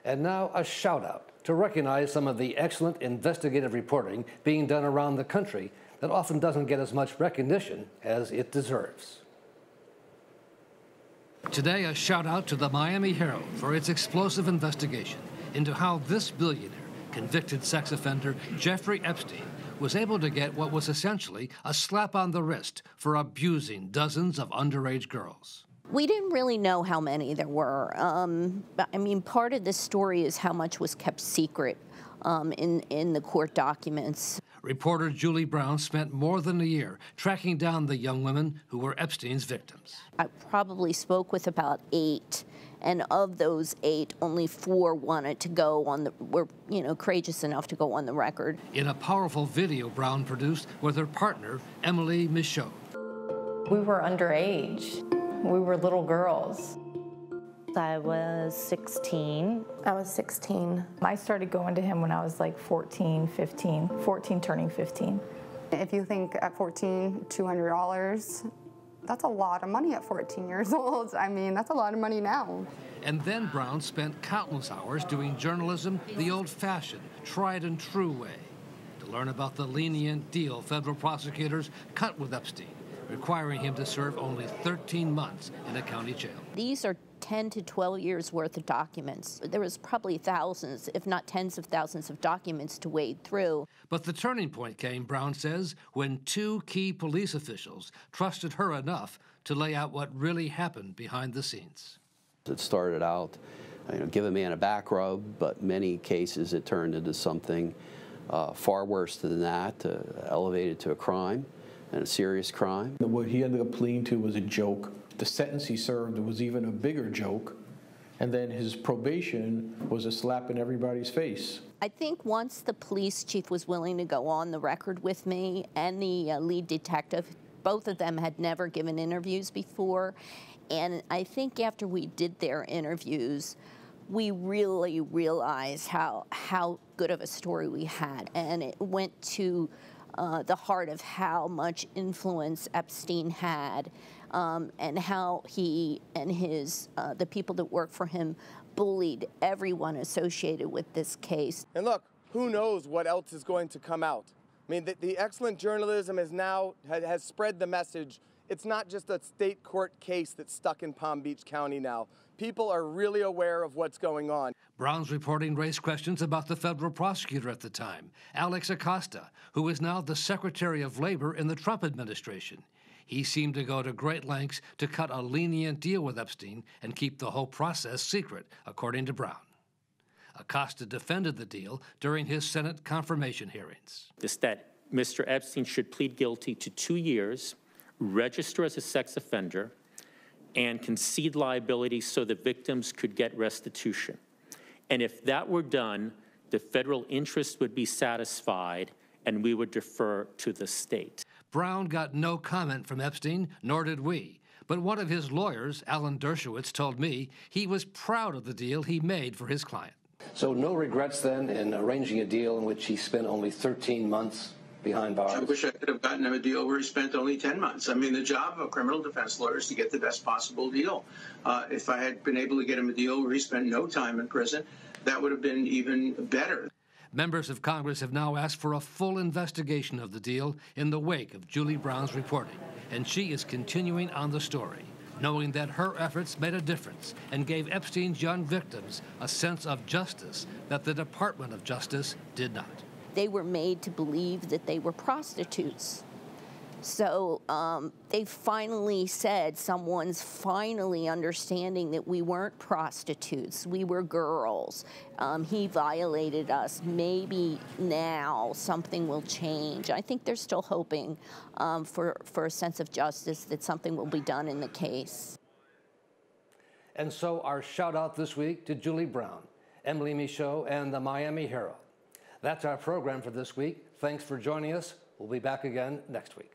And now a shout out to recognize some of the excellent investigative reporting being done around the country that often doesn't get as much recognition as it deserves. Today, a shout out to the Miami Herald for its explosive investigation into how this billionaire, convicted sex offender Jeffrey Epstein, was able to get what was essentially a slap on the wrist for abusing dozens of underage girls. We didn't really know how many there were. I mean, part of this story is how much was kept secret in the court documents. Reporter Julie Brown spent more than a year tracking down the young women who were Epstein's victims. I probably spoke with about 8, and of those 8, only 4 wanted to go on were courageous enough to go on the record. In a powerful video Brown produced with her partner, Emily Michaud. We were underage. We were little girls. I was 16. I was 16. I started going to him when I was like 14 turning 15. If you think at 14, $200, that's a lot of money at 14 years old. I mean, that's a lot of money now. And then Brown spent countless hours doing journalism the old-fashioned, tried-and-true way, to learn about the lenient deal federal prosecutors cut with Epstein, requiring him to serve only 13 months in a county jail. These are 10 to 12 years worth of documents. There was probably thousands, if not tens of thousands of documents to wade through. But the turning point came, Brown says, when 2 key police officials trusted her enough to lay out what really happened behind the scenes. It started out, give a man a back rub, but many cases it turned into something far worse than that, elevated to a crime, and a serious crime. What he ended up pleading to was a joke. The sentence he served was even a bigger joke, and then his probation was a slap in everybody's face. I think once the police chief was willing to go on the record with me and the lead detective, both of them had never given interviews before, and I think after we did their interviews, we really realized how good of a story we had, and it went to the heart of how much influence Epstein had, and how he and the people that work for him bullied everyone associated with this case. And look, who knows what else is going to come out? I mean, the excellent journalism has spread the message. It's not just a state court case that's stuck in Palm Beach County now. People are really aware of what's going on. Brown's reporting raised questions about the federal prosecutor at the time, Alex Acosta, who is now the Secretary of Labor in the Trump administration. He seemed to go to great lengths to cut a lenient deal with Epstein and keep the whole process secret, according to Brown. Acosta defended the deal during his Senate confirmation hearings. That Mr. Epstein should plead guilty to 2 years, register as a sex offender, and concede liability so the victims could get restitution. And if that were done, the federal interest would be satisfied and we would defer to the state. Brown got no comment from Epstein, nor did we. But one of his lawyers, Alan Dershowitz, told me he was proud of the deal he made for his client. So no regrets then in arranging a deal in which he spent only 13 months behind bars? I wish I could have gotten him a deal where he spent only 10 months. I mean, the job of a criminal defense lawyer is to get the best possible deal. If I had been able to get him a deal where he spent no time in prison, that would have been even better. Members of Congress have now asked for a full investigation of the deal in the wake of Julie Brown's reporting, and she is continuing on the story, knowing that her efforts made a difference and gave Epstein's young victims a sense of justice that the Department of Justice did not. They were made to believe that they were prostitutes. So they finally said, someone's finally understanding that we weren't prostitutes, we were girls. He violated us. Maybe now something will change. I think they're still hoping for a sense of justice, that something will be done in the case. And so our shout out this week to Julie Brown, Emily Michaud, and the Miami Herald. That's our program for this week. Thanks for joining us. We'll be back again next week.